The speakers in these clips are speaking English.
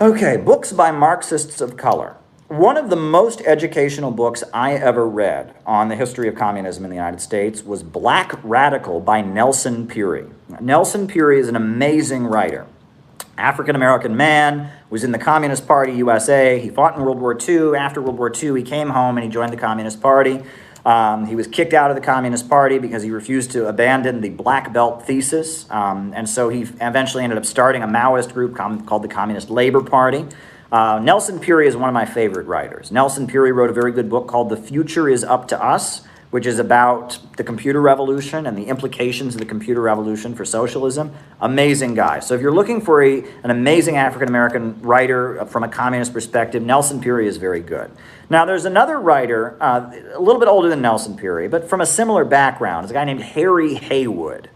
Okay, books by Marxists of color. One of the most educational books I ever read on the history of communism in the United States was Black Radical by Nelson Peary. Nelson Peary is an amazing writer. African-American man, was in the Communist Party USA. He fought in World War II. After World War II, he came home and he joined the Communist Party. He was kicked out of the Communist Party because he refused to abandon the Black Belt thesis. And so he eventually ended up starting a Maoist group called the Communist Labor Party. Nelson Peary is one of my favorite writers. Nelson Peary wrote a very good book called The Future is Up to Us, which is about the computer revolution and the implications of the computer revolution for socialism. Amazing guy. So if you're looking for an amazing African-American writer from a communist perspective, Nelson Peary is very good. Now, there's another writer, a little bit older than Nelson Peary, but from a similar background. It's a guy named Harry Haywood.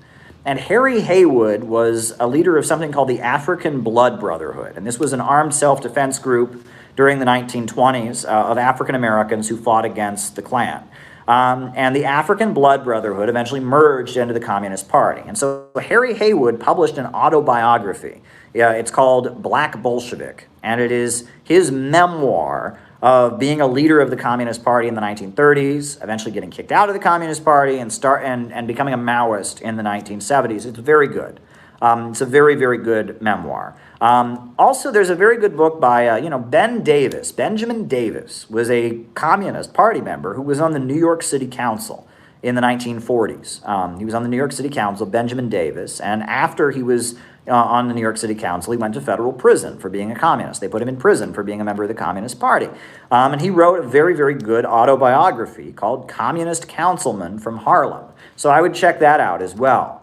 And Harry Haywood was a leader of something called the African Blood Brotherhood. And this was an armed self-defense group during the 1920s of African Americans who fought against the Klan. And the African Blood Brotherhood eventually merged into the Communist Party. And so Harry Haywood published an autobiography. It's called Black Bolshevik. And it is his memoir of being a leader of the Communist Party in the 1930s, eventually getting kicked out of the Communist Party and becoming a Maoist in the 1970s. It's very good. It's a very, very good memoir. Also, there's a very good book by, Ben Davis. Benjamin Davis was a Communist Party member who was on the New York City Council in the 1940s. He was on the New York City Council, Benjamin Davis, and after he was on the New York City Council, he went to federal prison for being a communist. They put him in prison for being a member of the Communist Party. And he wrote a very, very good autobiography called Communist Councilman from Harlem. So I would check that out as well.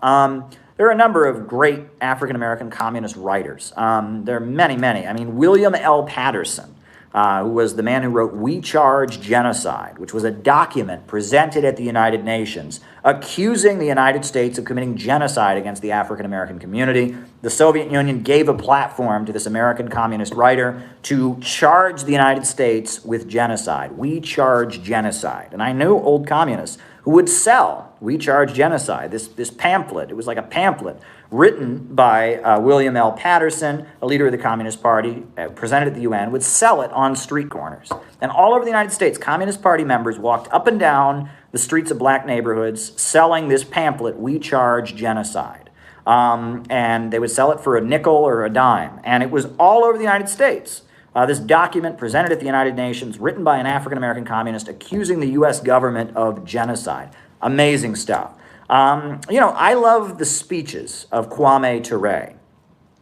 There are a number of great African-American communist writers. There are many, many. I mean, William L. Patterson, who was the man who wrote We Charge Genocide, which was a document presented at the United Nations accusing the United States of committing genocide against the African-American community. The Soviet Union gave a platform to this American communist writer to charge the United States with genocide. We Charge Genocide. And I knew old communists who would sell We Charge Genocide, this pamphlet. It was like a pamphlet written by William L. Patterson, a leader of the Communist Party, presented at the UN, would sell it on street corners. And all over the United States, Communist Party members walked up and down the streets of black neighborhoods selling this pamphlet, We Charge Genocide. And they would sell it for a nickel or a dime. And it was all over the United States. This document presented at the United Nations, written by an African-American communist accusing the U.S. government of genocide. Amazing stuff. I love the speeches of Kwame Ture,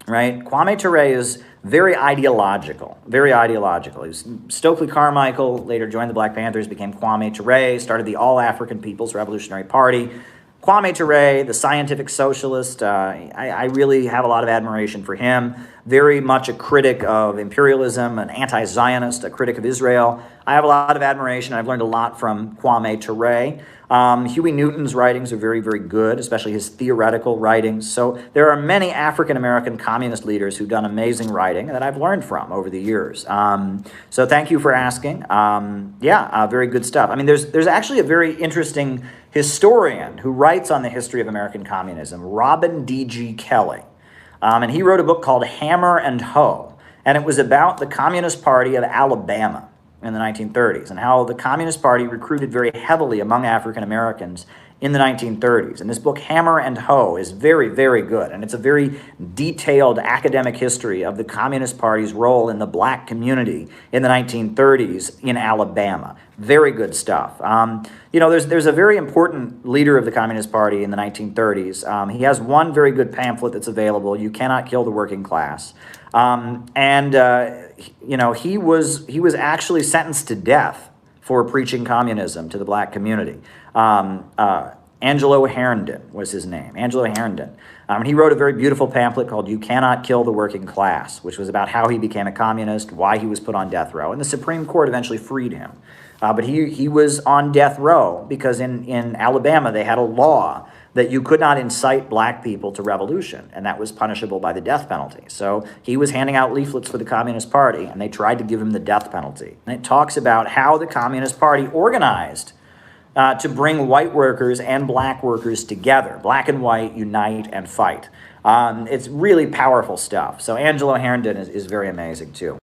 right? Kwame Ture is very ideological, very ideological. He was Stokely Carmichael, later joined the Black Panthers, became Kwame Ture, started the All-African People's Revolutionary Party. Kwame Ture, the scientific socialist, I really have a lot of admiration for him. Very much a critic of imperialism, an anti-Zionist, a critic of Israel. I have a lot of admiration. I've learned a lot from Kwame Ture. Huey Newton's writings are very, very good, especially his theoretical writings. So there are many African-American communist leaders who've done amazing writing that I've learned from over the years. So thank you for asking. Very good stuff. I mean, there's actually a very interesting historian who writes on the history of American communism, Robin D.G. Kelly. And he wrote a book called Hammer and Hoe, and it was about the Communist Party of Alabama in the 1930s and how the Communist Party recruited very heavily among African Americans in the 1930s. And this book, Hammer and Hoe, is very, very good. And it's a very detailed academic history of the Communist Party's role in the black community in the 1930s in Alabama. Very good stuff. There's a very important leader of the Communist Party in the 1930s. He has one very good pamphlet that's available, You Cannot Kill the Working Class. He was actually sentenced to death for preaching communism to the black community. Angelo Herndon was his name, Angelo Herndon. He wrote a very beautiful pamphlet called You Cannot Kill the Working Class, which was about how he became a communist, why he was put on death row. And the Supreme Court eventually freed him. But he was on death row because in Alabama they had a law that you could not incite black people to revolution, and that was punishable by the death penalty. So he was handing out leaflets for the Communist Party, and they tried to give him the death penalty. And it talks about how the Communist Party organized to bring white workers and black workers together. Black and white unite and fight. It's really powerful stuff. So Angelo Herndon is very amazing too.